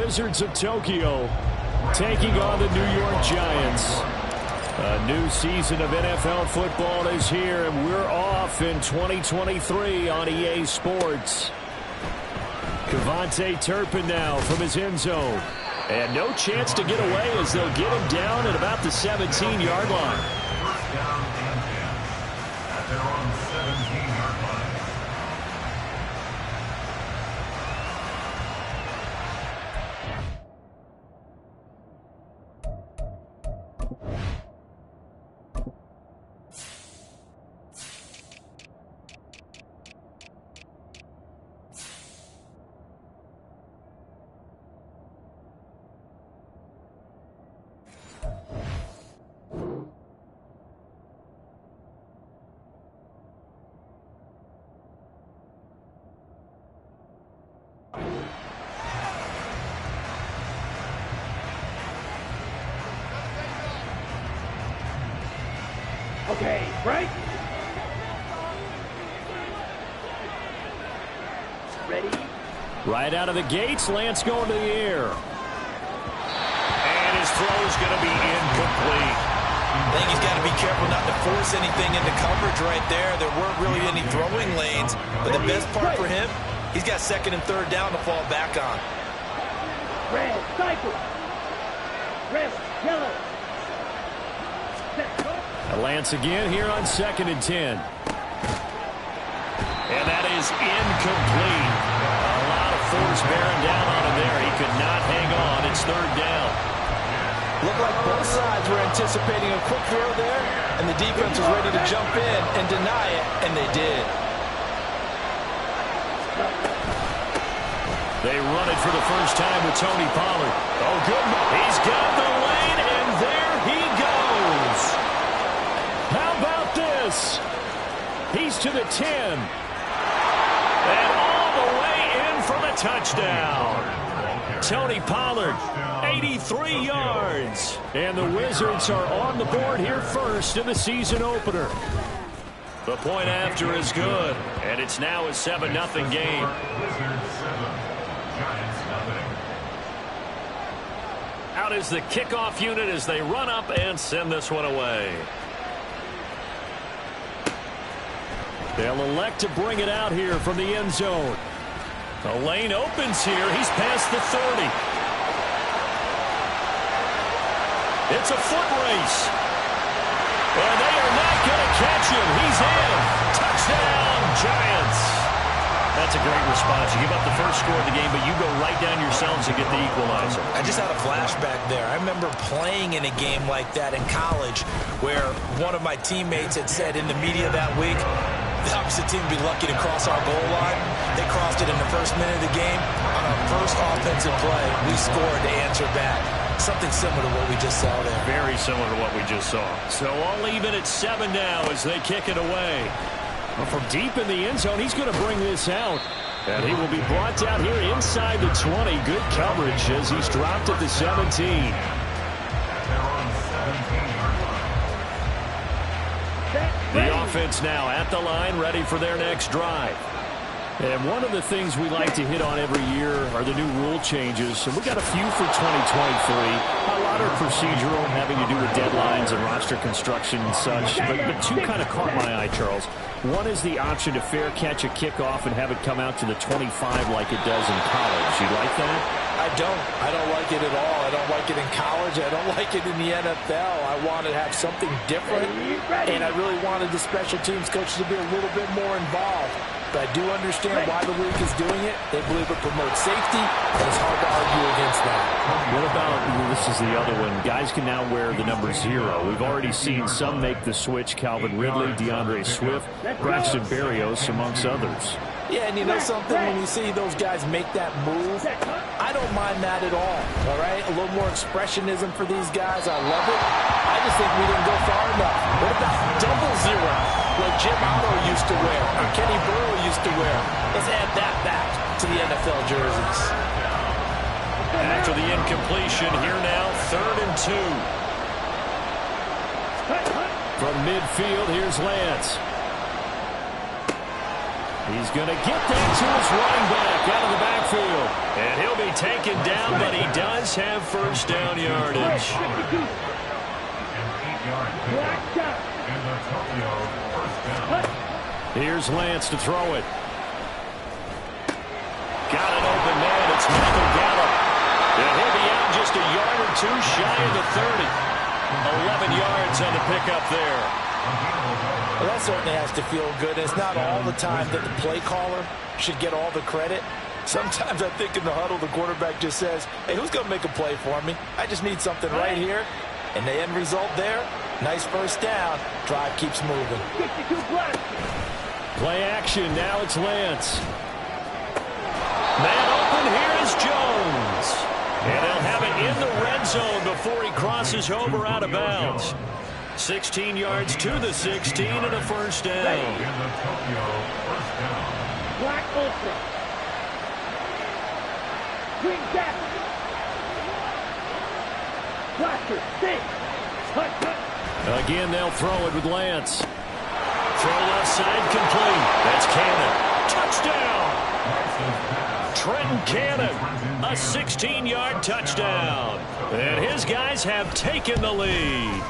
Wizards of Tokyo taking on the New York Giants. A new season of NFL football is here, and we're off in 2023 on EA Sports. Kevontae Turpin now from his end zone. And no chance to get away as they'll get him down at about the 17-yard line. First down and 10 at their own 17-yard line. Okay, right? Ready? Right out of the gates, Lance going to the air. And his throw is going to be incomplete. I think he's got to be careful not to force anything into coverage right there. There weren't really any throwing lanes. But the best part for him, he's got second and third down to fall back on. Red, cycle. Red, yellow. Lance again here on 2nd and 10. And that is incomplete. A lot of force bearing down on him there. He could not hang on. It's third down. Looked like both sides were anticipating a quick throw there, and the defense was ready to jump in and deny it, and they did. They run it for the first time with Tony Pollard. Oh, good. He's got the lane, and there he goes. How about this? He's to the 10. And all the way in for the touchdown. Tony Pollard, 83 yards. And the Wizards are on the board here first in the season opener. The point after is good. And it's now a 7-0 game. Out is the kickoff unit as they run up and send this one away. They'll elect to bring it out here from the end zone. The lane opens here. He's past the 30. It's a foot race. And they are not going to catch him. He's in. Touchdown, Giants. That's a great response. You give up the first score of the game, but you go right down yourselves and get the equalizer. I just had a flashback there. I remember playing in a game like that in college where one of my teammates had said in the media that week, the opposite team would be lucky to cross our goal line. They crossed it in the first minute of the game. On our first offensive play, we scored to answer back. Something similar to what we just saw there. Very similar to what we just saw. So all even at 7 now as they kick it away. Well, from deep in the end zone, he's going to bring this out. And he will be brought down here inside the 20. Good coverage as he's dropped at the 17. The offense now at the line, ready for their next drive. And one of the things we like to hit on every year are the new rule changes. And we've got a few for 2023. A lot are procedural, having to do with deadlines and roster construction and such. But two kind of caught my eye, Charles. One is the option to fair catch a kickoff and have it come out to the 25 like it does in college. You like that? I don't like it at all. I don't like it in college. I don't like it in the NFL. I want to have something different. And I really wanted the special teams coaches to be a little bit more involved. But I do understand why the league is doing it. They believe it promotes safety, and it's hard to argue against that. What about, this is the other one, guys can now wear the number 0. We've already seen some make the switch, Calvin Ridley, DeAndre Swift, Braxton Berrios, amongst others. Yeah, and you know something? When you see those guys make that move, I don't mind that at all right? A little more expressionism for these guys. I love it. I just think we didn't go far enough. What about double 0, like Jim Otto used to wear, or Kenny Burrow used to wear? Let's add that back to the NFL jerseys. After the incompletion, here now, 3rd and 2. From midfield, here's Lance. He's going to get that to his running back out of the backfield. And he'll be taken down, but he does have first down yardage. Here's Lance to throw it. Got an open man. It's Michael Gallup. And he'll be out just a yard or two shy of the 30. 11 yards on the pickup there. Well, that certainly has to feel good. It's not all the time that the play caller should get all the credit. Sometimes I think in the huddle, the quarterback just says, hey, who's going to make a play for me? I just need something right here. And the end result there, nice first down. Drive keeps moving. Play action. Now it's Lance. Man open. Here is Jones. And he'll have it in the red zone before he crosses over out of bounds. 16 yards to the 16 and a first down. Black Ultra. Green Jack. Blaster. Six. Cut. Again, they'll throw it with Lance. Throw left side complete. That's Cannon. Touchdown. Trenton Cannon. A 16-yard touchdown. And his guys have taken the lead.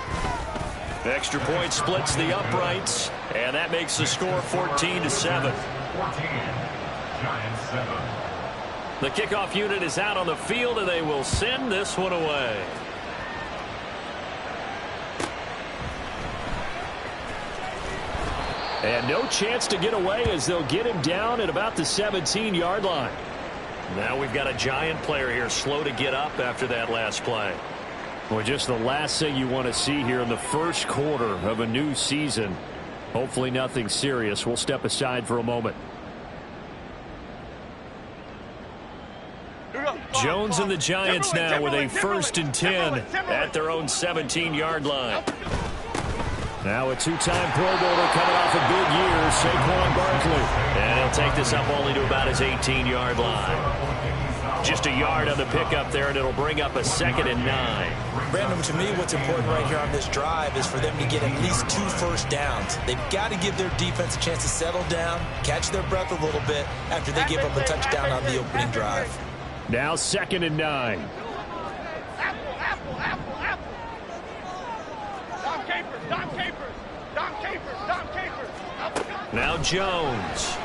Extra point splits the uprights, and that makes the score 14-7. The kickoff unit is out on the field, and they will send this one away. And no chance to get away as they'll get him down at about the 17-yard line. Now we've got a Giant player here slow to get up after that last play. Well, just the last thing you want to see here in the first quarter of a new season. Hopefully nothing serious. We'll step aside for a moment. Jones and the Giants now with a 1st and 10 at their own 17-yard line. Now a two-time Pro Bowler coming off a big year, Saquon Barkley. And he'll take this up only to about his 18-yard line. Just a yard on the pickup there, and it'll bring up a 2nd and 9. Brandon, to me, what's important right here on this drive is for them to get at least 2 first downs. They've got to give their defense a chance to settle down, catch their breath a little bit after they give up a touchdown on the opening drive. Now 2nd and 9. Apple. Dom Capers. Now Jones.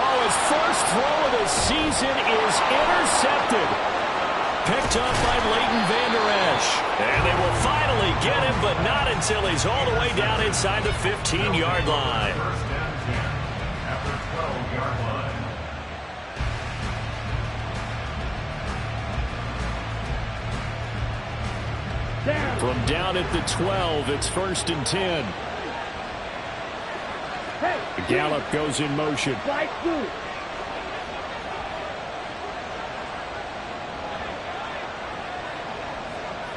Oh, his first throw of the season is intercepted. Picked up by Leighton Vander Esch. And they will finally get him, but not until he's all the way down inside the 15-yard line. After 12-yard line. From down at the 12, it's 1st and 10. Gallup goes in motion. Slide through.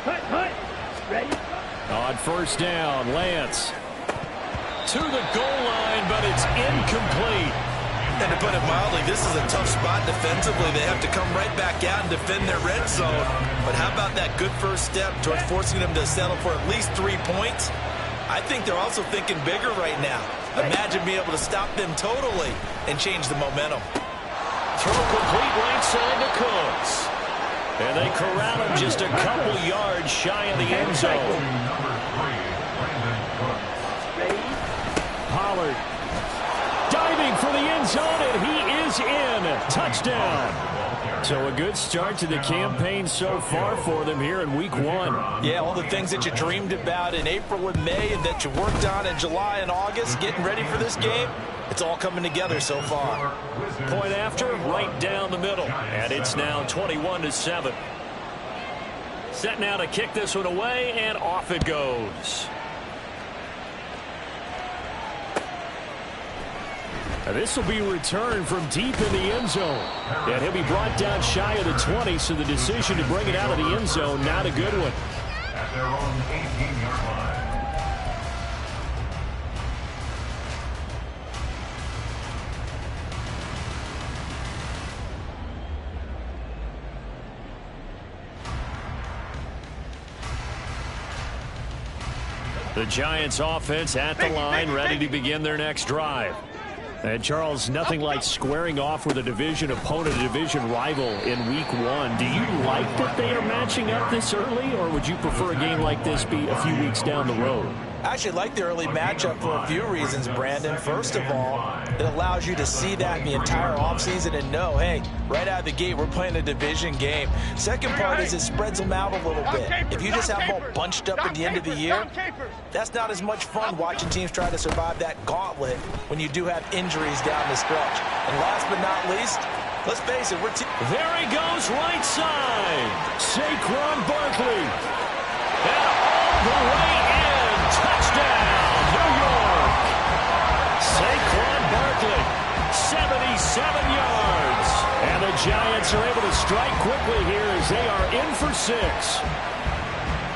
Cut. Ready? On 1st down, Lance. To the goal line, but it's incomplete. And to put it mildly, this is a tough spot defensively. They have to come right back out and defend their red zone. But how about that good first step towards forcing them to settle for at least 3 points? I think they're also thinking bigger right now. Imagine being able to stop them totally and change the momentum. Throw complete right side to Cooks. And they corral him just a couple yards shy of the end zone. Pollard diving for the end zone, and he is in. Touchdown. So a good start to the campaign so far for them here in week 1. Yeah, all the things that you dreamed about in April and May and that you worked on in July and August, getting ready for this game, it's all coming together so far. Point after, right down the middle. And it's now 21-7. Set now to kick this one away, and off it goes. This will be returned from deep in the end zone. And he'll be brought down shy of the 20, so the decision to bring it out of the end zone, not a good one. At their own 18-yard line. The Giants offense at the line, ready to begin their next drive. And Charles, nothing like squaring off with a division opponent, a division rival in week 1. Do you like that they are matching up this early, or would you prefer a game like this be a few weeks down the road? I actually like the early matchup for a few reasons, Brandon. First of all, it allows you to see that in the entire offseason and know, hey, right out of the gate, we're playing a division game. Second part is it spreads them out a little bit. If you just have them all bunched up at the end of the year, that's not as much fun watching teams try to survive that gauntlet when you do have injuries down the stretch. And last but not least, let's face it, there he goes, right side. Saquon Barkley. And all the way in. Touchdown, New York. Saquon Barkley, 77 yards. And the Giants are able to strike quickly here as they are in for 6.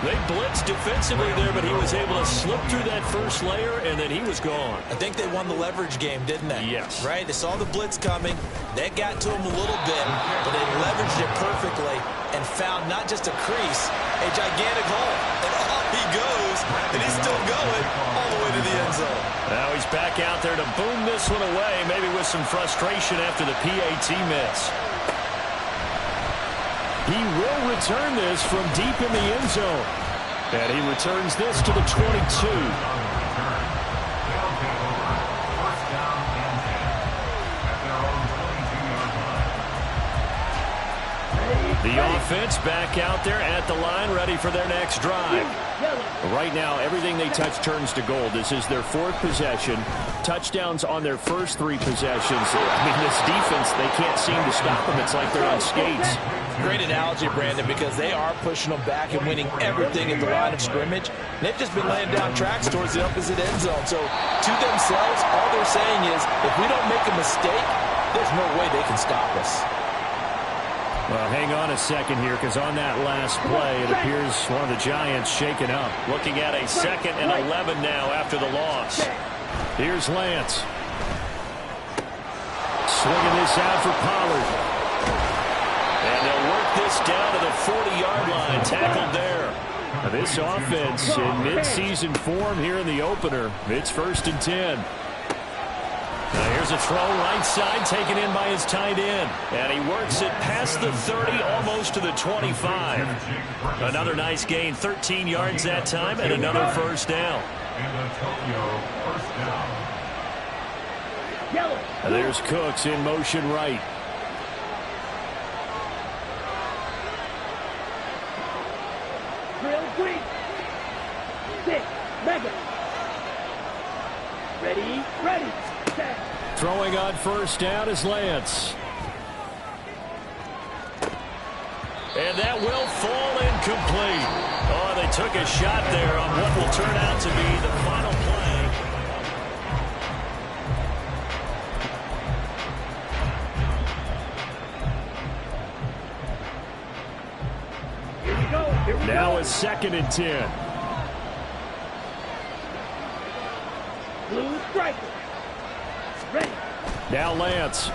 They blitzed defensively there, but he was able to slip through that first layer, and then he was gone. I think they won the leverage game, didn't they? Yes. Right? They saw the blitz coming. That got to him a little bit, but they leveraged it perfectly and found not just a crease, a gigantic hole. And off he goes, and he's still going all the way to the end zone. Now he's back out there to boom this one away, maybe with some frustration after the PAT miss. He will return this from deep in the end zone. And he returns this to the 22. The offense back out there at the line, ready for their next drive. Right now, everything they touch turns to gold. This is their 4th possession. Touchdowns on their first 3 possessions. I mean, this defense, they can't seem to stop them. It's like they're on skates. Great analogy, Brandon, because they are pushing them back and winning everything at the line of scrimmage. They've just been laying down tracks towards the opposite end zone. So, to themselves, all they're saying is, if we don't make a mistake, there's no way they can stop us. Well, hang on a second here, because on that last play, it appears one of the Giants shaken up. Looking at a 2nd and 11 now after the loss. Here's Lance. Swinging this out for Pollard. And they'll work this down to the 40-yard line. Tackled there. Now this offense in mid-season form here in the opener. It's 1st and 10. Now here's a throw right side taken in by his tight end. And he works it past the 30, almost to the 25. Another nice gain, 13 yards that time, and another 1st down. And there's Cooks in motion right. Drill green. 6. Mega. Ready, ready. Set. Throwing on 1st down is Lance. And that will fall incomplete. Oh, they took a shot there on what will turn out to be the final play. Here we go. Here we Now go. it's 2nd and 10. Blue striker. Ready. Now Lance.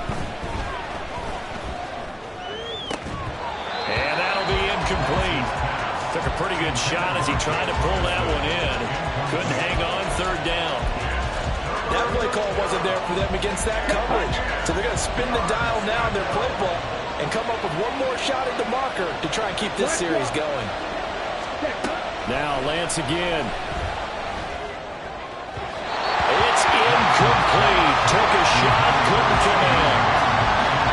And that'll be incomplete. Took a pretty good shot as he tried to pull that one in. Couldn't hang on, 3rd down. That play call wasn't there for them against that coverage. So they're going to spin the dial now in their playbook and come up with one more shot at the marker to try and keep this series going. Now Lance again. It's incomplete. Took a shot, couldn't come in.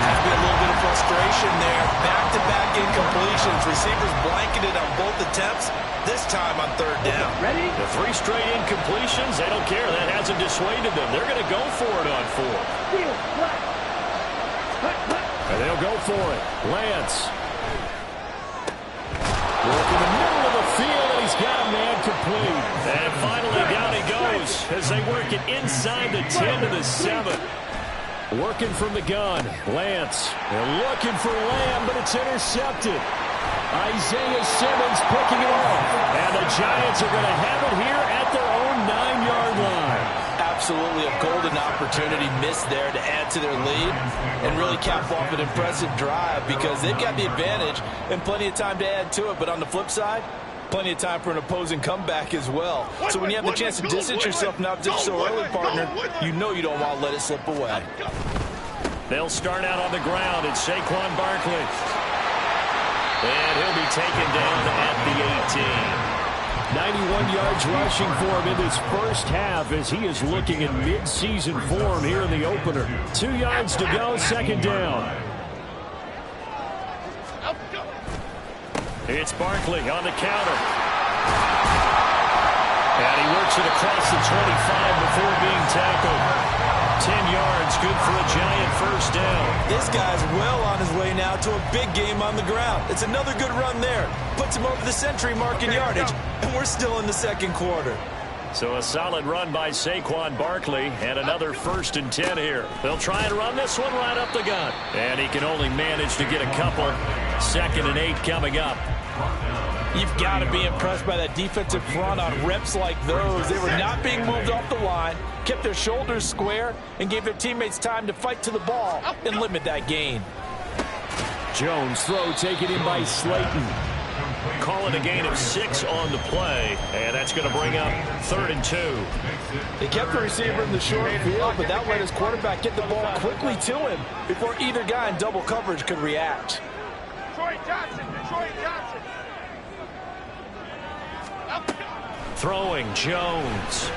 Has been a little bit of frustration there. Back-to-back incompletions. Receivers blanketed on both attempts. This time on 3rd down. Ready? The 3 straight incompletions, they don't care. That hasn't dissuaded them. They're going to go for it on 4. Steel, black. Hut, hut. And they'll go for it. Lance. Work in the middle of the field, and he's got a man complete. And finally down he goes as they work it inside the 10 to the 7. Working from the gun. Lance. They're looking for Lamb, but it's intercepted. Isaiah Simmons picking it off. And the Giants are going to have it here at their own 9-yard line. Absolutely a golden opportunity missed there to add to their lead and really cap off an impressive drive because they've got the advantage and plenty of time to add to it. But on the flip side, Plenty of time for an opposing comeback as well. So when you have the chance to distance yourself now just so early, partner, you know you don't want to let it slip away. They'll start out on the ground. It's Saquon Barkley. And he'll be taken down at the 18. 91 yards rushing for him in this first half as he is looking in mid-season form here in the opener. 2 yards to go, second down. It's Barkley on the counter. And he works it across the 25 before being tackled. 10 yards, good for a giant first down. This guy's well on his way now to a big game on the ground. It's another good run there. Puts him over the century mark in yardage, and we're still in the second quarter. So a solid run by Saquon Barkley, and another 1st and 10 here. They'll try and run this one right up the gut. And he can only manage to get a couple. 2nd and 8 coming up. You've got to be impressed by that defensive front on reps like those. They were not being moved off the line, kept their shoulders square, and gave their teammates time to fight to the ball and limit that gain. Jones throw taken in by Slayton. Calling a gain of 6 on the play, and that's going to bring up 3rd and 2. They kept the receiver in the short field, but that let his quarterback get the ball quickly to him before either guy in double coverage could react. Detroit Johnson. Throwing Jones.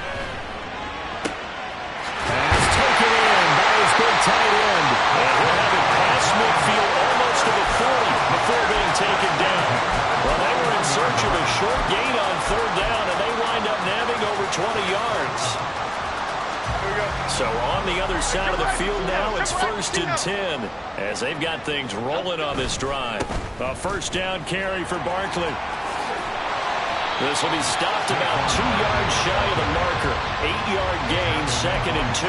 Pass taken in by his big tight end. And we'll have it past midfield almost to the 40 before being taken down. Well, they were in search of a short gain on 3rd down, and they wind up nabbing over 20 yards. So on the other side of the field now, it's 1st and 10 as they've got things rolling on this drive. A 1st down carry for Barkley. This will be stopped about 2 yards shy of the marker. 8-yard gain, 2nd and 2.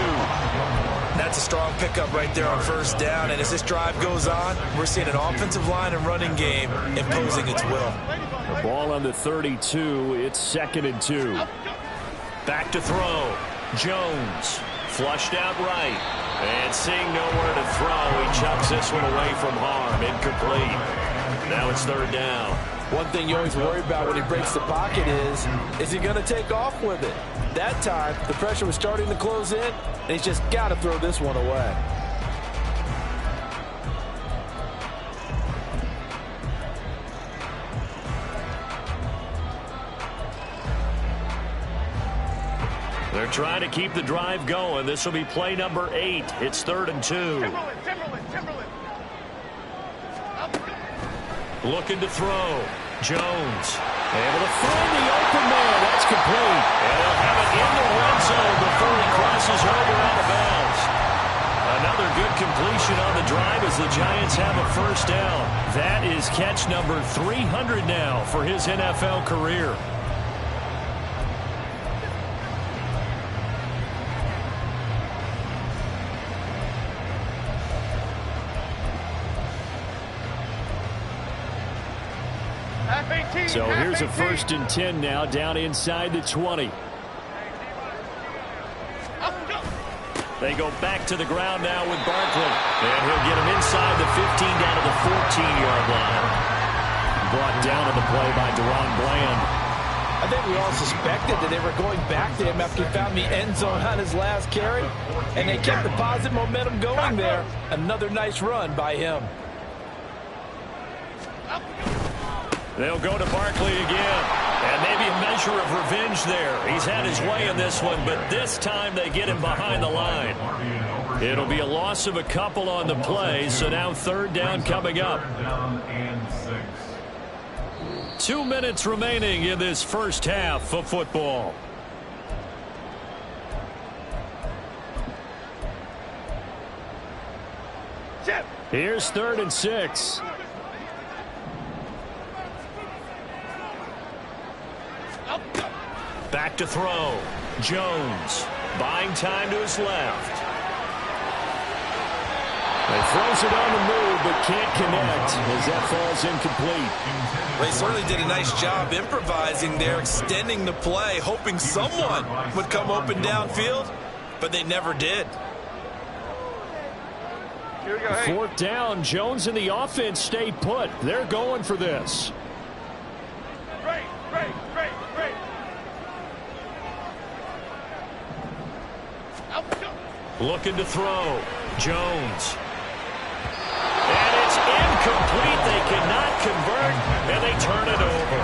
That's a strong pickup right there on 1st down, and as this drive goes on, we're seeing an offensive line and running game imposing its will. The ball on the 32, it's 2nd and 2. Back to throw. Jones flushed out right. And seeing nowhere to throw, he chucks this one away from harm. Incomplete. Now it's 3rd down. One thing you always worry about when he breaks the pocket is he going to take off with it? That time, the pressure was starting to close in, and he's just got to throw this one away. They're trying to keep the drive going. This will be play number 8. It's 3rd and 2. Timberland. Looking to throw. Jones able to find the open man. That's complete. And they'll have it in the red zone before he crosses over out of bounds. Another good completion on the drive as the Giants have a 1st down. That is catch number 300 now for his NFL career. So here's a 1st and 10 now down inside the 20. They go back to the ground now with Barkley. And he'll get him inside the 15 down to the 14-yard line. Brought down on the play by Deron Bland. I think we all suspected that they were going back to him after he found the end zone on his last carry. And they kept the positive momentum going there. Another nice run by him. They'll go to Barkley again. And maybe a measure of revenge there. He's had his way in this one, but this time they get him behind the line. It'll be a loss of a couple on the play, so now 3rd down coming up. 2 minutes remaining in this first half of football. Here's 3rd and 6. Back to throw. Jones buying time to his left. He throws it on the move but can't connect as that falls incomplete. They certainly did a nice job improvising there, extending the play, hoping someone would come open downfield, but they never did. 4th down. Jones and the offense stay put. They're going for this. Looking to throw. Jones. And it's incomplete. They cannot convert, and they turn it over.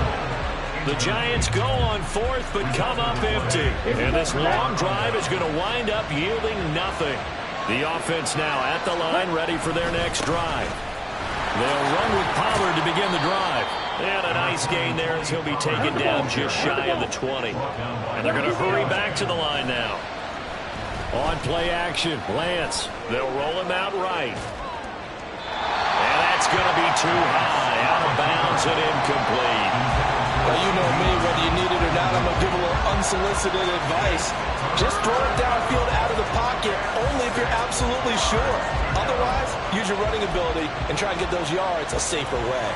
The Giants go on fourth, but come up empty. And this long drive is going to wind up yielding nothing. The offense now at the line, ready for their next drive. They'll run with Pollard to begin the drive. And a nice gain there as he'll be taken down just shy of the 20. And they're going to hurry back to the line now. On play action, Lance. They'll roll him out right. And that's going to be too high. Out of bounds and incomplete. Well, you know me, whether you need it or not, I'm going to give a little unsolicited advice. Just throw it downfield out of the pocket, only if you're absolutely sure. Otherwise, use your running ability and try and get those yards a safer way.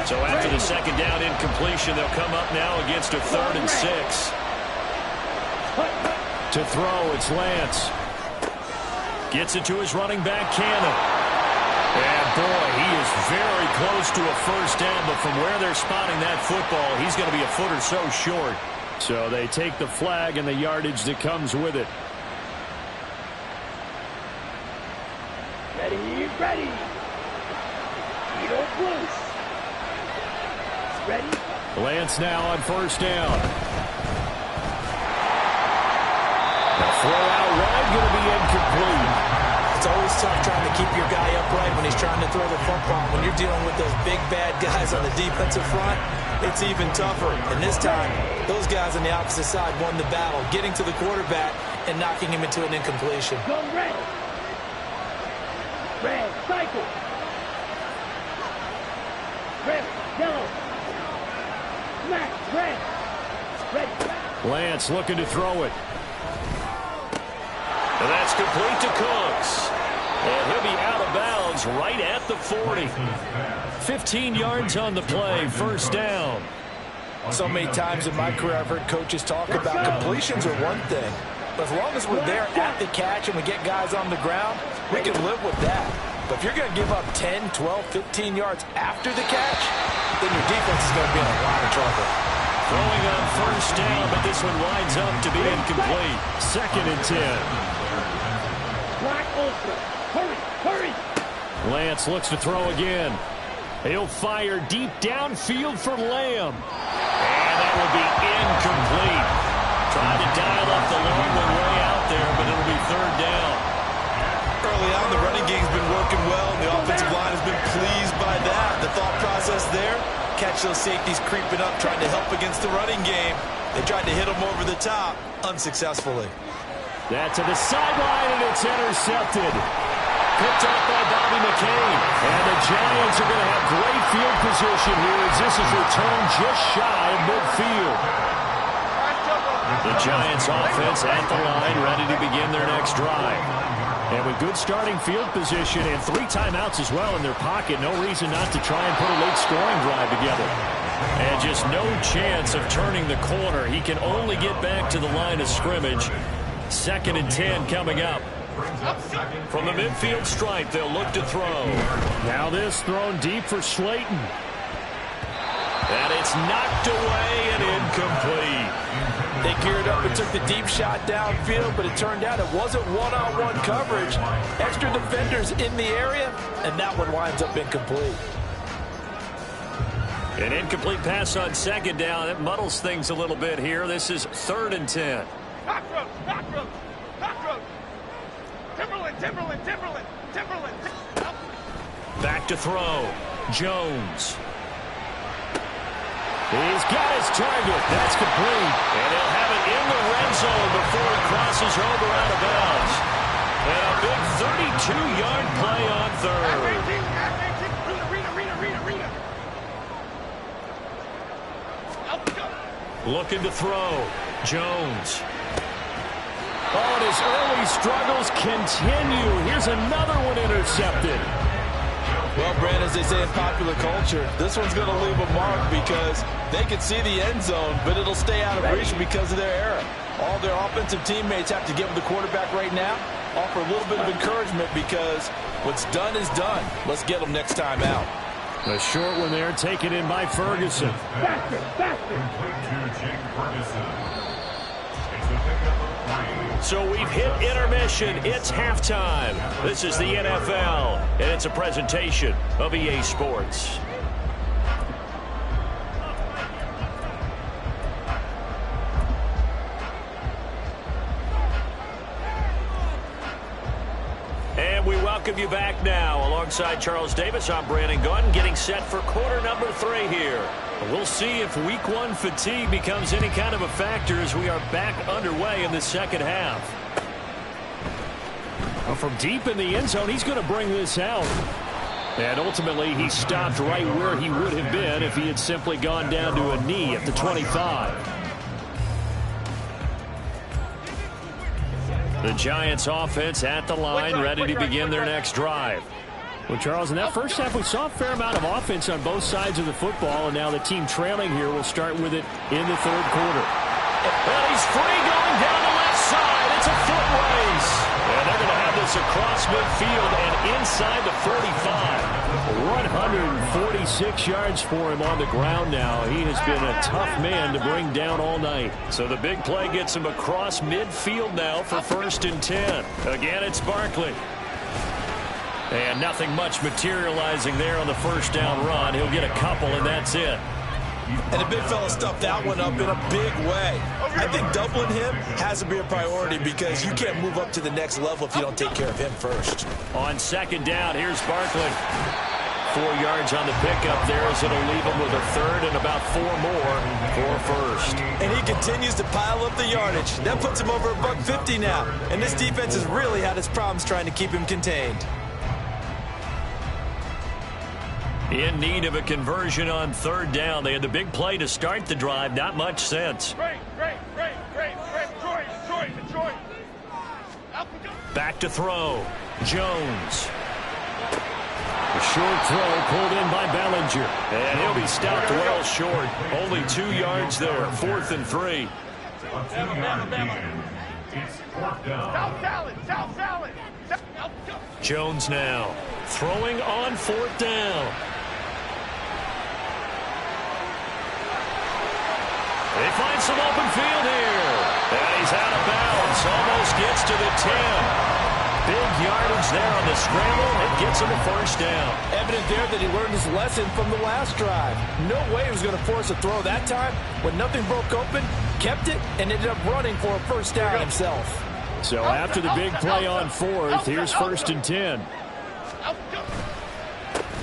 So after the second down incompletion, they'll come up now against a 3rd and 6. To throw, it's Lance. Gets it to his running back, Cannon. And, boy, he is very close to a first down, but from where they're spotting that football, he's going to be a foot or so short. So they take the flag and the yardage that comes with it. Ready, ready. Heel close. Ready. Lance now on first down. The throw out wide going to be incomplete. It's always tough trying to keep your guy upright when he's trying to throw the football. When you're dealing with those big, bad guys on the defensive front, it's even tougher. And this time, those guys on the opposite side won the battle, getting to the quarterback and knocking him into an incompletion. Go red. Red, cycle. Red, yellow. Smack, red. Red. Lance looking to throw it. And that's complete to Cooks. And he'll be out of bounds right at the 40. 15 yards on the play, first down. So many times in my career I've heard coaches talk about completions are one thing. But as long as we're there at the catch and we get guys on the ground, we can live with that. But if you're going to give up 10, 12, 15 yards after the catch, then your defense is going to be in a lot of trouble. Throwing on first down, but this one winds up to be incomplete. 2nd and 10. Black Ultra. Hurry, hurry. Lance looks to throw again. He'll fire deep downfield for Lamb. And that will be incomplete. Trying to dial up the long one way out there, but it'll be 3rd down. Early on, the running game's been working well, and the offensive line has been pleased by that. The thought process there, catch those safeties creeping up, trying to help against the running game. They tried to hit them over the top, unsuccessfully. That to the sideline, and it's intercepted. Picked up by Bobby McCain. And the Giants are going to have great field position here as this is returned just shy of midfield. The Giants offense at the line, ready to begin their next drive. And with good starting field position and 3 timeouts as well in their pocket, no reason not to try and put a late scoring drive together. And just no chance of turning the corner. He can only get back to the line of scrimmage. 2nd and 10 coming up. From the midfield stripe, they'll look to throw. Now this thrown deep for Slayton. And it's knocked away and incomplete. They geared up and took the deep shot downfield, but it turned out it wasn't one-on-one coverage. Extra defenders in the area, and that one winds up incomplete. An incomplete pass on 2nd down. It muddles things a little bit here. This is 3rd and 10. Cockroach, cockroach, cockroach. Timberland, Timberland, Timberland, Timberland. Back to throw. Jones. He's got his target. That's complete. And he'll have it in the red zone before he crosses over out of bounds. And a big 32-yard play on 3rd. Looking to throw. Jones. Oh, and his early struggles continue. Here's another one intercepted. Well, Brandon, as they say in popular culture, this one's going to leave a mark because they can see the end zone, but it'll stay out of reach because of their error. All their offensive teammates have to give the quarterback right now, offer a little bit of encouragement because what's done is done. Let's get them next time out. A short one there, taken in by Ferguson. Faster, faster. Complete to Jake Ferguson. It's a So we've hit intermission. It's halftime. This is the NFL, and it's a presentation of EA Sports. And we welcome you back now. Alongside Charles Davis, I'm Brandon Gaudin, getting set for quarter number 3 here. We'll see if week 1 fatigue becomes any kind of a factor as we are back underway in the second half. Well, from deep in the end zone, he's going to bring this out. And ultimately, he stopped right where he would have been if he had simply gone down to a knee at the 25. The Giants offense at the line, ready to begin their next drive. Well, Charles, in that first half, we saw a fair amount of offense on both sides of the football, and now the team trailing here will start with it in the third quarter. Well, he's free going down the left side. It's a foot race. And they're going to have this across midfield and inside the 45. 146 yards for him on the ground now. He has been a tough man to bring down all night. So the big play gets him across midfield now for 1st and 10. Again, it's Barkley. And nothing much materializing there on the first down run. He'll get a couple, and that's it. And the big fella stuffed that one up in a big way. I think doubling him has to be a priority because you can't move up to the next level if you don't take care of him first. On second down, here's Barkley. 4 yards on the pickup there as it'll leave him with a third and about 4 more for first. And he continues to pile up the yardage. That puts him over $150 now. And this defense has really had its problems trying to keep him contained. In need of a conversion on third down. They had the big play to start the drive. Not much sense. Great. Detroit. Back to throw. Jones. A short throw pulled in by Bellinger. And he'll be stopped well short. Only 2 yards there. 4th and 3. South salad. Jones now throwing on 4th down. They find some open field here. And he's out of bounds. Almost gets to the 10. Big yardage there on the scramble. It gets him a first down. Evident there that he learned his lesson from the last drive. No way he was going to force a throw that time. When nothing broke open, kept it, and ended up running for a first down himself. So after the big play on 4th, here's 1st and 10.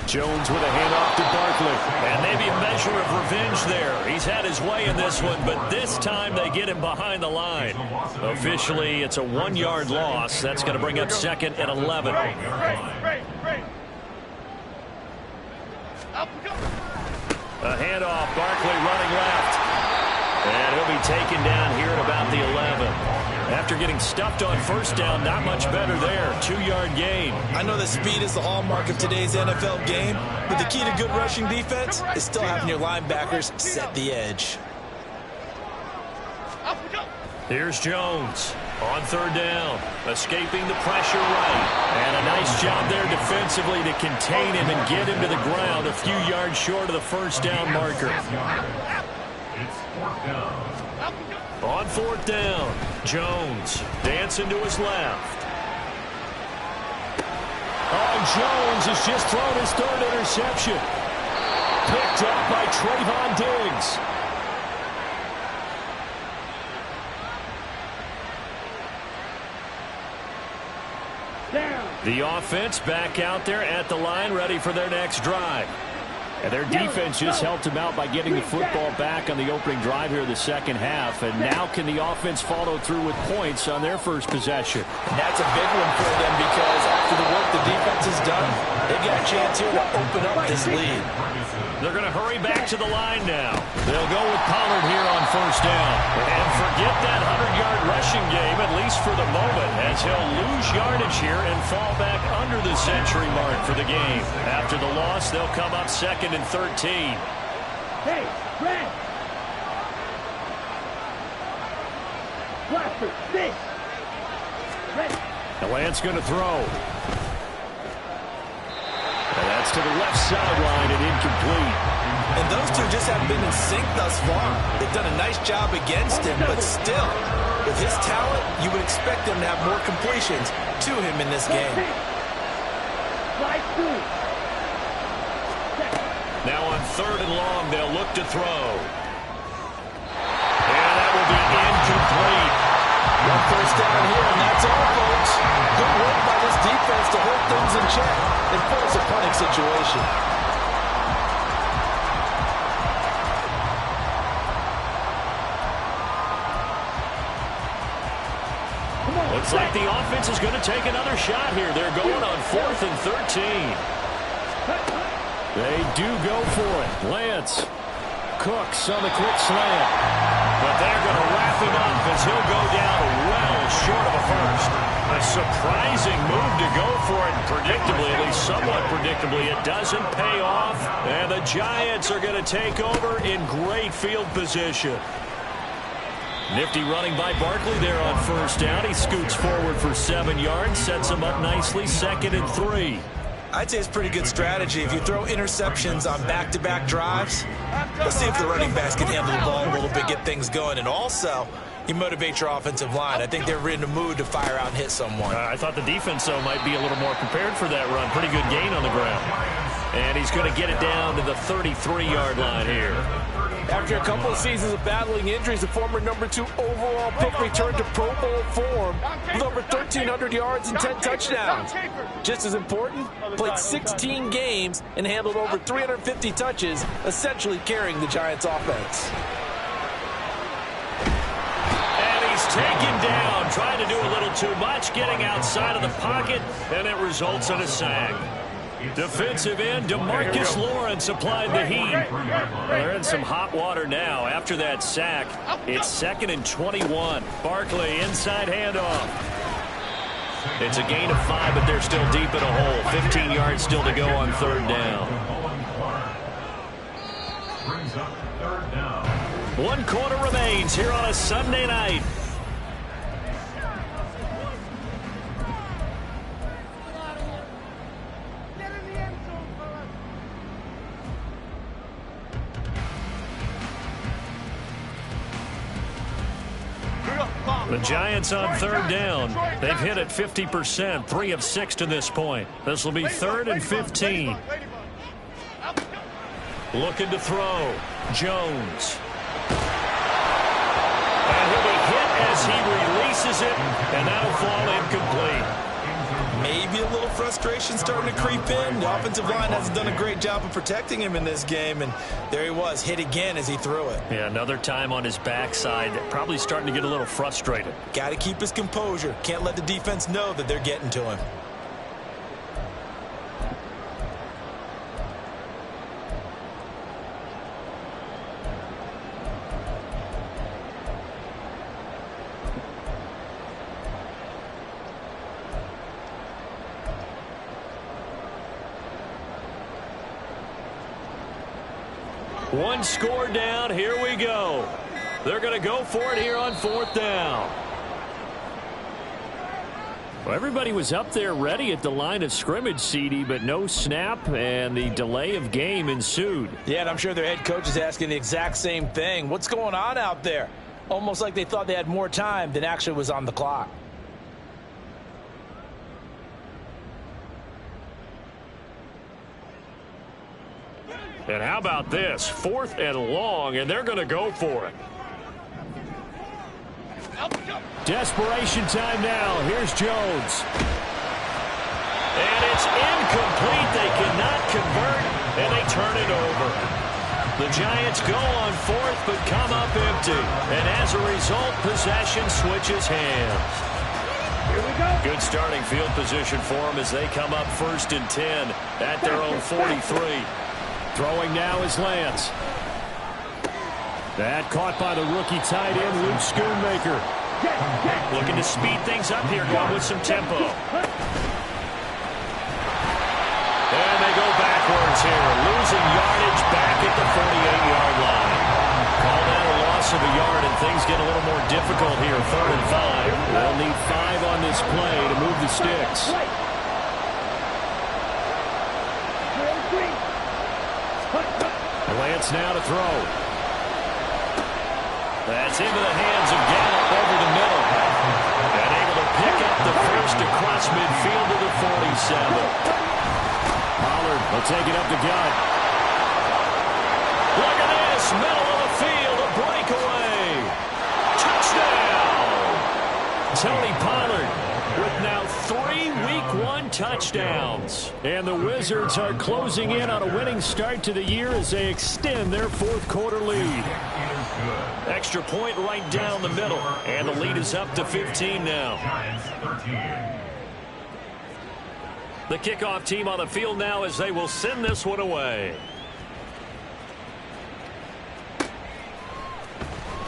Jones with a handoff to Barkley. And maybe a measure of revenge there. He's had his way in this one, but this time they get him behind the line. Officially, it's a 1-yard loss. That's going to bring up 2nd and 11. Great. A handoff, Barkley running left. And he'll be taken down here at about the 11. After getting stuffed on first down, not much better there. 2-yard gain. I know that speed is the hallmark of today's NFL game, but the key to good rushing defense is still having your linebackers set the edge. Here's Jones on third down, escaping the pressure right. And a nice job there defensively to contain him and get him to the ground a few yards short of the first down marker. It's 4th down. On 4th down, Jones dancing to his left. Oh, Jones has just thrown his 3rd interception. Picked up by Trayvon Diggs. The offense back out there at the line, ready for their next drive. And their defense just helped him out by getting the football back on the opening drive here in the second half. And now can the offense follow through with points on their first possession? And that's a big one for them because after the work the defense has done, they've got a chance here to open up this lead. They're going to hurry back to the line now. They'll go with Pollard here on first down. And forget that 100-yard rushing game, at least for the moment, as he'll lose yardage here and fall back under the century mark for the game. After the loss, they'll come up 2nd and 13. Hey, Brad! Blaster, 6! Ready! The Lance going to throw. And that's to the left sideline and incomplete. And those two just haven't been in sync thus far. They've done a nice job against him, but still, with his talent, you would expect them to have more completions to him in this game. Now on 3rd and long, they'll look to throw. And that will be incomplete. One first down here, and that's all, folks. Good work by this defense to hold things in check and force a punting situation. Looks like the offense is going to take another shot here. They're going on 4th and 13. They do go for it. Lance Cooks on the quick slant. But they're going to wrap him up as he'll go down well short of a first. A surprising move to go for it. Predictably, at least somewhat predictably, it doesn't pay off. And the Giants are going to take over in great field position. Nifty running by Barkley there on 1st down. He scoots forward for 7 yards, sets him up nicely, 2nd and 3. I'd say it's pretty good strategy. If you throw interceptions on back-to-back drives, let's see if the running backs can handle the ball a little bit, get things going. And also, you motivate your offensive line. I think they're in the mood to fire out and hit someone. I thought the defense, though, might be a little more prepared for that run. Pretty good gain on the ground. And he's going to get it down to the 33-yard line here. After a couple of seasons of battling injuries, the former #2 overall pick returned to Pro Bowl form with over 1,300 yards and 10 touchdowns. Just as important, played 16 games and handled over 350 touches, essentially carrying the Giants' offense. And he's taken down, trying to do a little too much, getting outside of the pocket, and it results in a sack. Defensive end DeMarcus Lawrence applied the heat. They're in some hot water now. After that sack, it's 2nd and 21. Barkley inside handoff. It's a gain of 5, but they're still deep in a hole. 15 yards still to go on 3rd down. Brings up 3rd down. 1 quarter remains here on a Sunday night. The Giants on 3rd down. They've hit it 50%, 3 of 6 to this point. This will be 3rd and 15. Looking to throw. Jones. And he'll be hit as he releases it, and that'll fall incomplete. Maybe a little frustration starting to creep in. The offensive line hasn't done a great job of protecting him in this game, and there he was, hit again as he threw it. Yeah, another time on his backside, probably starting to get a little frustrated. Got to keep his composure. Can't let the defense know that they're getting to him. One score down. Here we go. They're going to go for it here on 4th down. Well, everybody was up there ready at the line of scrimmage, CD, but no snap, and the delay of game ensued. Yeah, and I'm sure their head coach is asking the exact same thing. What's going on out there? Almost like they thought they had more time than actually was on the clock. And how about this? 4th and long, and they're going to go for it. Desperation time now. Here's Jones. And it's incomplete. They cannot convert, and they turn it over. The Giants go on 4th, but come up empty. And as a result, possession switches hands. Here we go. Good starting field position for them as they come up 1st and 10 at their own 43. Throwing now is Lance. That caught by the rookie tight end, Luke Schoonmaker. Looking to speed things up here, going with some tempo. And they go backwards here, losing yardage back at the 48-yard line. Call that a loss of a yard, and things get a little more difficult here, 3rd and 5. They'll need 5 on this play to move the sticks. Lance now to throw. That's into the hands of Gallup over the middle. And able to pick up the first across midfield to the 47. Pollard will take it up the gut. Look at this, middle of the field, a breakaway. Touchdown! Tony Pollard with now 3 Week 1 touchdowns. And the Wizards are closing in on a winning start to the year as they extend their fourth quarter lead. Extra point right down the middle. And the lead is up to 15 now. The kickoff team on the field now as they will send this one away.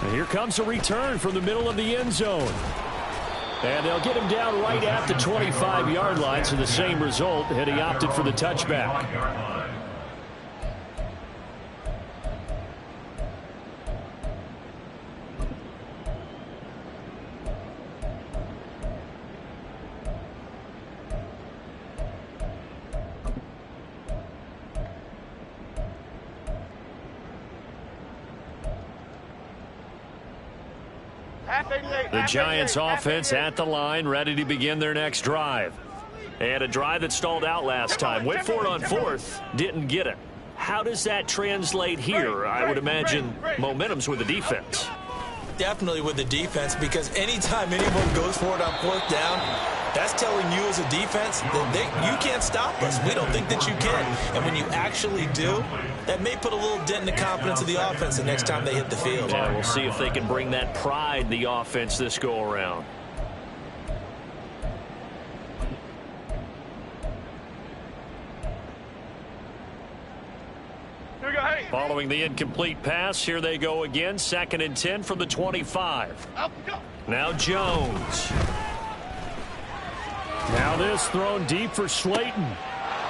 And here comes a return from the middle of the end zone. And they'll get him down right at the 25-yard line, so the same result had he opted for the touchback. The Giants offense at the line, ready to begin their next drive. And a drive that stalled out last time. Went for it on fourth, didn't get it. How does that translate here? I would imagine momentum's with the defense. Definitely with the defense, because anytime anyone goes for it on fourth down, that's telling you as a defense that you can't stop us. We don't think that you can. And when you actually do, that may put a little dent in the confidence of the offense the next time they hit the field. Yeah, we'll see if they can bring that pride in the offense this go-around. Following the incomplete pass, here they go again. 2nd and 10 from the 25. Now Jones. Now this thrown deep for Slayton.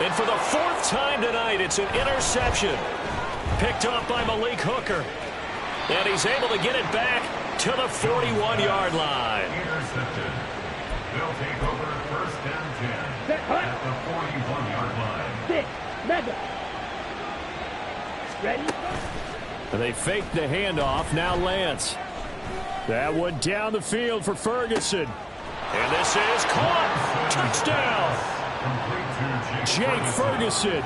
And for the 4th time tonight, it's an interception. Picked up by Malik Hooker. And he's able to get it back to the 41-yard line. Intercepted. They'll take over 1st and 10 at the 41-yard line. Madden. Ready? They fake the handoff. Now Lance. That one down the field for Ferguson. And this is caught. Touchdown. Jake Ferguson,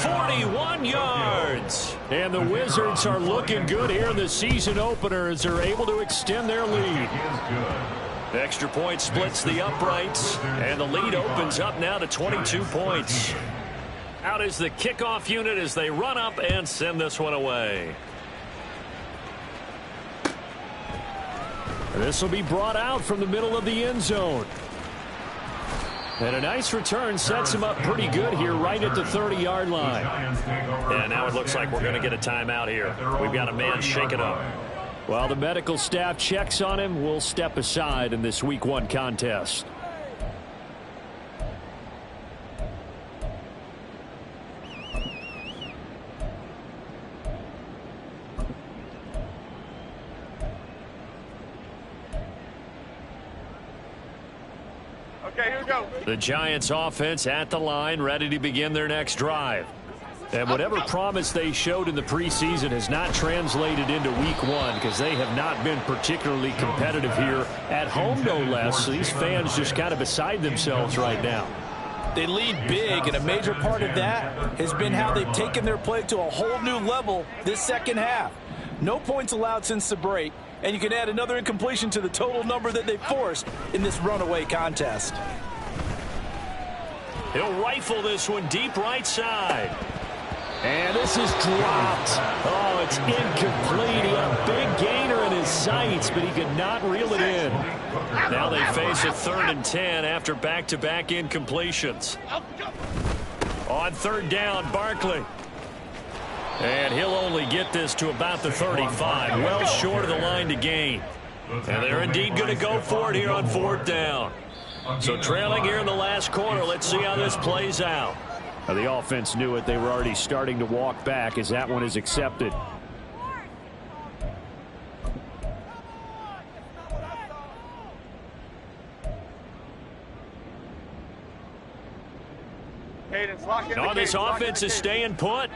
41 yards. And the Wizards are looking good here in the season opener as they're able to extend their lead. The extra point splits the uprights, and the lead opens up now to 22 points. Out is the kickoff unit as they run up and send this one away. This will be brought out from the middle of the end zone. And a nice return sets him up pretty good here right at the 30-yard line. And now it looks like we're going to get a timeout here. We've got a man shaken up. While the medical staff checks on him, we'll step aside in this Week 1 contest. Okay, here we go. The Giants offense at the line, ready to begin their next drive. And whatever promise they showed in the preseason has not translated into Week 1 because they have not been particularly competitive here at home, no less. So these fans just kind of beside themselves right now. They lead big, and a major part of that has been how they've taken their play to a whole new level this second half. No points allowed since the break, and you can add another incompletion to the total number that they forced in this runaway contest. He'll rifle this one deep right side. And this is dropped. Oh, it's incomplete. He had a big gainer in his sights, but he could not reel it in. Now they face a 3rd and 10 after back-to-back incompletions. On 3rd down, Barkley. And he'll only get this to about the 35, well short of the line to gain. And they're indeed going to go for it here on 4th down. So trailing here in the last quarter, let's see how this plays out. Now the offense knew it. They were already starting to walk back as that one is accepted. Cadence, No, this offense is staying put.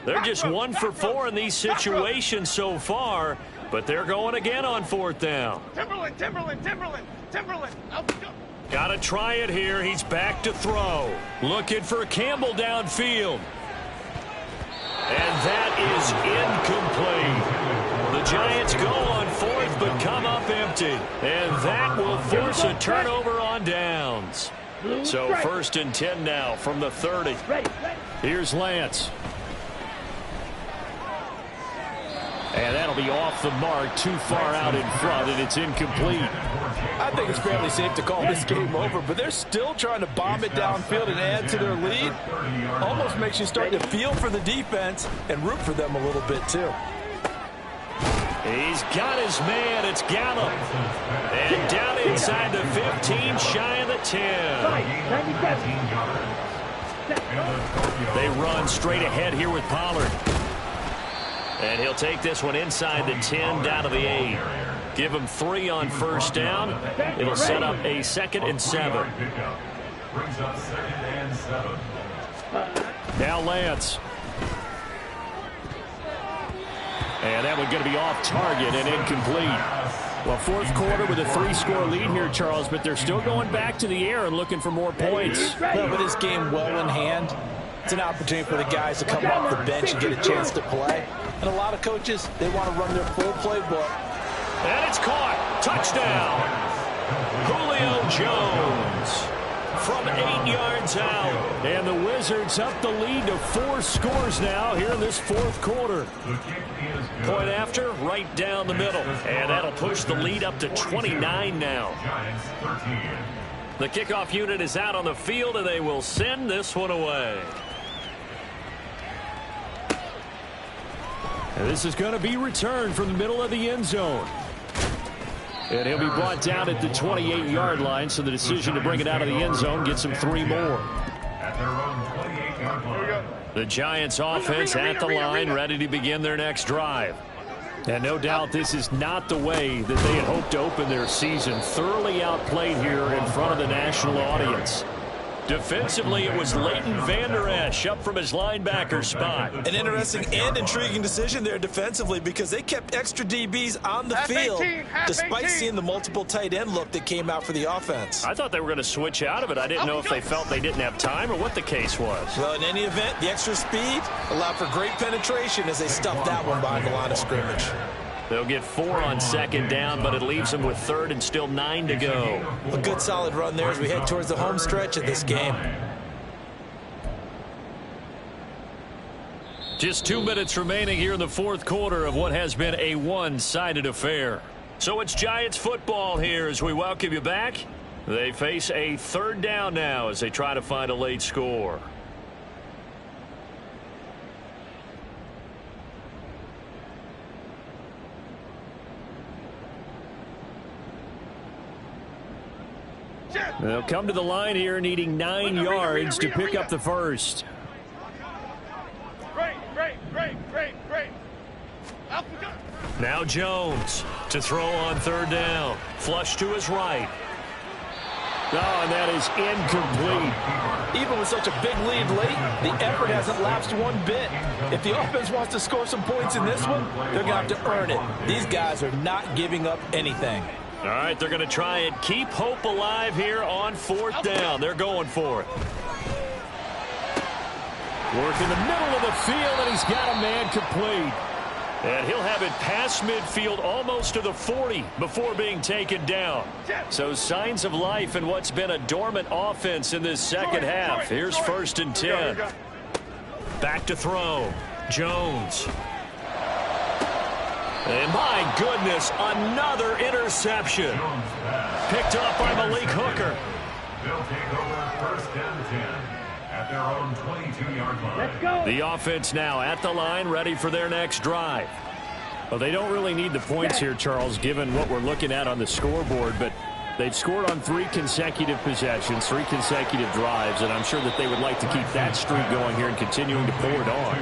They're just 1 for 4 in these situations so far, but they're going again on 4th down. Timberland. Got to try it here. He's back to throw. Looking for Campbell downfield. And that is incomplete. The Giants go on 4th but come up empty. And that will force a turnover on downs. So 1st and 10 now from the 30. Here's Lance. And that'll be off the mark, too far out in front, and it's incomplete. I think it's fairly safe to call this game over, but they're still trying to bomb it downfield and add to their lead. Almost makes you start to feel for the defense and root for them a little bit, too. He's got his man. It's Gallup. And down inside the 15, shy of the 10. They run straight ahead here with Pollard. And he'll take this one inside the 10, down to the 8. Give him 3 on 1st down. It'll set up a 2nd and 7. Brings up 2nd and 7. Now Lance. And that one's going to be off target and incomplete. Well, 4th quarter with a 3-score lead here, Charles, but they're still going back to the air and looking for more points. Well, with this game well in hand, it's an opportunity for the guys to come off the bench and get a chance to play. And a lot of coaches, they want to run their full playbook. And it's caught. Touchdown. Julio Jones from 8 yards out. And the Wizards up the lead to 4 scores now here in this 4th quarter. Point after, right down the middle. And that'll push the lead up to 29 now. The kickoff unit is out on the field, and they will send this one away. And this is going to be returned from the middle of the end zone. And he'll be brought down at the 28-yard line, so the decision to bring it out of the end zone gets him 3 more. The Giants offense at the line, ready to begin their next drive. And no doubt this is not the way that they had hoped to open their season. Thoroughly outplayed here in front of the national audience. Defensively, it was Leighton Vander Esch up from his linebacker spot. An interesting and intriguing decision there defensively because they kept extra DBs on the field despite seeing the multiple tight end look that came out for the offense. I thought they were going to switch out of it. I didn't know if they felt they didn't have time or what the case was. Well, in any event, the extra speed allowed for great penetration as they stuffed that one behind the line of scrimmage. They'll get 4 on 2nd down, but it leaves them with 3rd and still 9 to go. A good solid run there as we head towards the home stretch of this game. Just 2 minutes remaining here in the 4th quarter of what has been a one-sided affair. So it's Giants football here as we welcome you back. They face a 3rd down now as they try to find a late score. They'll come to the line here needing 9 yards to pick up the first. Great. Now Jones to throw on 3rd down. Flush to his right. Oh, and that is incomplete. Even with such a big lead late, the effort hasn't lapsed one bit. If the offense wants to score some points in this one, they're going to have to earn it. These guys are not giving up anything. All right, they're going to try and keep hope alive here on 4th down. They're going for it. Work in the middle of the field, and he's got a man complete. And he'll have it past midfield almost to the 40 before being taken down. So signs of life in what's been a dormant offense in this second half. Here's 1st and 10. Back to throw. Jones. And my goodness, another interception. Picked up by Malik Hooker. They'll take over 1st and 10 at their own 22-yard line. Let's go. The offense now at the line, ready for their next drive. Well, they don't really need the points here, Charles, given what we're looking at on the scoreboard, but They've scored on 3 consecutive possessions, 3 consecutive drives, and I'm sure that they would like to keep that streak going here and continuing to pour it on.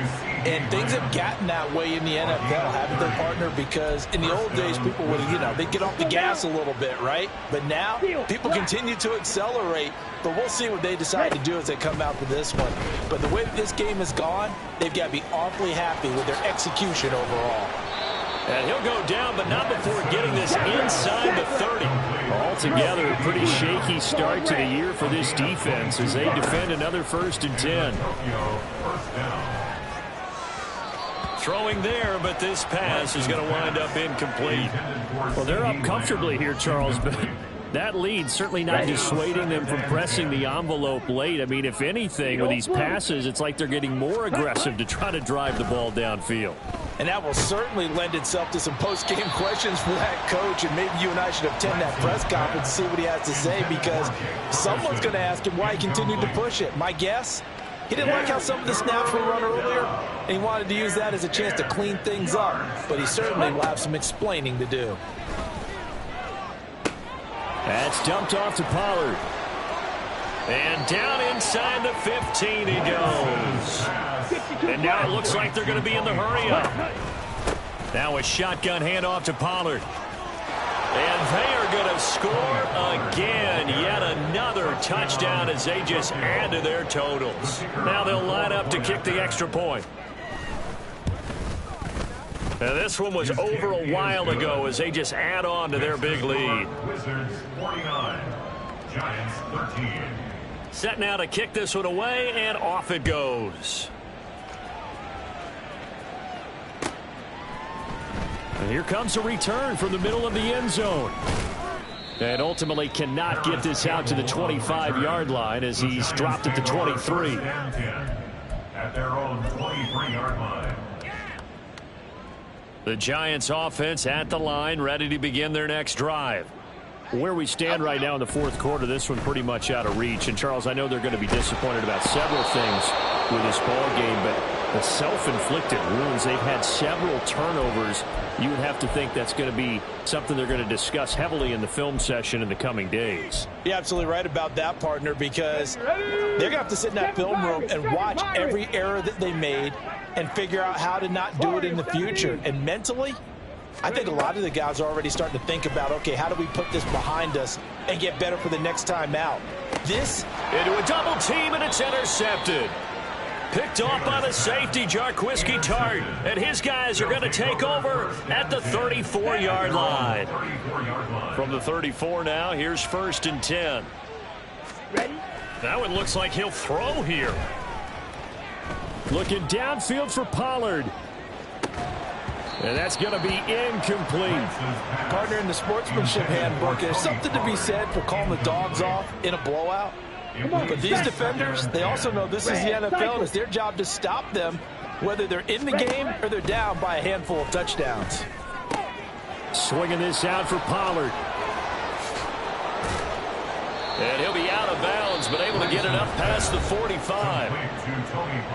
And things have gotten that way in the NFL, haven't they, partner? Because in the old days, people would, they'd get off the gas a little bit, right? But now, people continue to accelerate. But we'll see what they decide to do as they come out for this one. But the way that this game has gone, they've got to be awfully happy with their execution overall. And he'll go down, but not before getting this inside the 30. Altogether, a pretty shaky start to the year for this defense as they defend another 1st and 10. Throwing there, but this pass is going to wind up incomplete. Well, they're up comfortably here, Charles, but that lead certainly not dissuading them from pressing the envelope late. I mean, if anything, with these passes, it's like they're getting more aggressive to try to drive the ball downfield. And that will certainly lend itself to some post-game questions for that coach, and maybe you and I should attend that press conference to see what he has to say, because someone's going to ask him why he continued to push it. My guess, he didn't like how some of the snaps were run earlier, and he wanted to use that as a chance to clean things up, but he certainly will have some explaining to do. That's dumped off to Pollard. And down inside the 15 he goes. And now it looks like they're going to be in the hurry-up. Now a shotgun handoff to Pollard. And they are going to score again. Yet another touchdown as they just add to their totals. Now they'll line up to kick the extra point. Now this one was over a while ago as they just add on to their big lead. Wizards 49, Giants 13. Set now to kick this one away, and off it goes. And here comes a return from the middle of the end zone. And ultimately cannot get this out to the 25-yard line as he's dropped at the 23. At their own 23-yard line. The Giants offense at the line, ready to begin their next drive. Where we stand right now in the 4th quarter, this one pretty much out of reach. And, Charles, I know they're going to be disappointed about several things with this ball game, but the self-inflicted wounds, they've had several turnovers. You would have to think that's going to be something they're going to discuss heavily in the film session in the coming days. You're absolutely right about that, partner, because they're going to have to sit in that film room and watch every error that they made and figure out how to not do it in the future. And mentally, I think a lot of the guys are already starting to think about, okay, how do we put this behind us and get better for the next time out? This into a double team, and it's intercepted. Picked off by the safety, Jarquiski Tart. And his guys are going to take over at the 34-yard line. From the 34 now, here's 1st and 10. Ready? That one looks like he'll throw here. Looking downfield for Pollard. And that's going to be incomplete. Partner, in the sportsmanship handbook, there's something to be said for calling the dogs off in a blowout. But these defenders, they also know this is the NFL, and it's their job to stop them, whether they're in the game or they're down by a handful of touchdowns. Swinging this out for Pollard. And he'll be out of bounds, but able to get it up past the 45.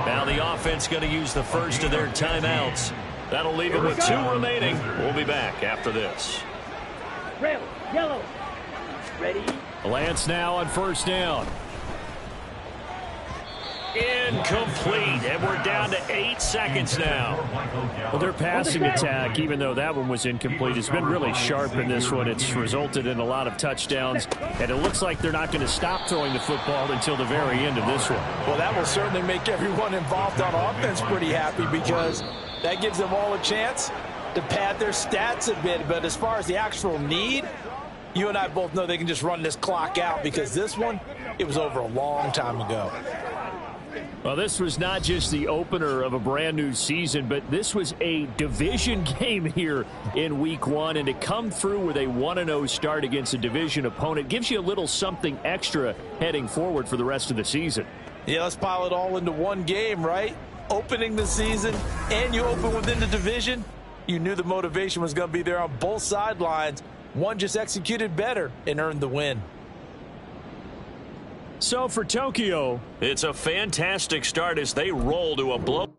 Now the offense going to use the first of their timeouts. That'll leave it with 2 remaining. We'll be back after this. Red, yellow. Ready? Lance now on 1st down. Incomplete, and we're down to 8 seconds now. Well, their passing attack, even though that one was incomplete, has been really sharp in this one. It's resulted in a lot of touchdowns, and it looks like they're not going to stop throwing the football until the very end of this one. Well, that will certainly make everyone involved on offense pretty happy, because that gives them all a chance to pad their stats a bit. But as far as the actual need, you and I both know they can just run this clock out, because this one, it was over a long time ago. Well, this was not just the opener of a brand new season, but this was a division game here in week 1. And to come through with a 1-0 start against a division opponent gives you a little something extra heading forward for the rest of the season. Yeah, let's pile it all into one game, right? Opening the season, and you open within the division. You knew the motivation was going to be there on both sidelines. One just executed better and earned the win. So for Tokyo, it's a fantastic start as they roll to a blow.